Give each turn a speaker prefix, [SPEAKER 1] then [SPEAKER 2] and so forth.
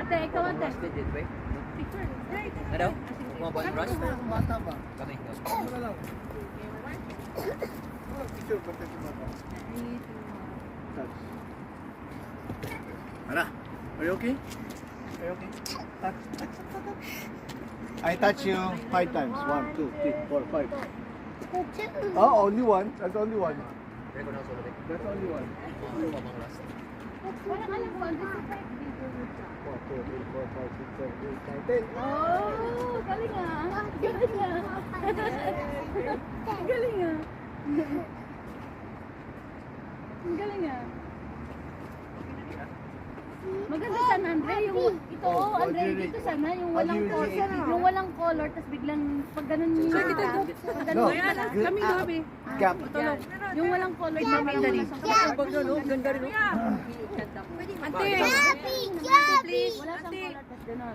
[SPEAKER 1] Ate, ikaw ate.
[SPEAKER 2] Picture.
[SPEAKER 3] Ano daw? Mga ball brush?
[SPEAKER 4] Bata ba?
[SPEAKER 3] Kami.
[SPEAKER 4] Ano na lang? Picture pa tayo bata. Touch. Ara, are you okay? Are you okay? Touch. I touch you 5 times. 1, 2, 3, 4, 5. Oh, only one. That's only one.
[SPEAKER 3] Pero ko na sa ulit.
[SPEAKER 4] That's only one.
[SPEAKER 3] Mga rust.
[SPEAKER 1] Walang alam ko, this is like video with siya.
[SPEAKER 4] 4, 2, 3, 4, 5, 6, 7, 8, 9, 10.
[SPEAKER 1] Oh, galing ah. Galing ah. Galing ah. Ang galing ah. Maganda sana, Andre, yung ito, Andre, dito sana, yung walang color, tapos biglang pag ganun yung pag
[SPEAKER 4] No.
[SPEAKER 1] ganun,
[SPEAKER 2] Kami gabi.
[SPEAKER 4] Gap.
[SPEAKER 1] yan. Yung walang color, yung walang
[SPEAKER 2] Dari.
[SPEAKER 1] color,
[SPEAKER 3] Ganda rin.
[SPEAKER 2] Ante.
[SPEAKER 1] wala siyang color, tapos ganun.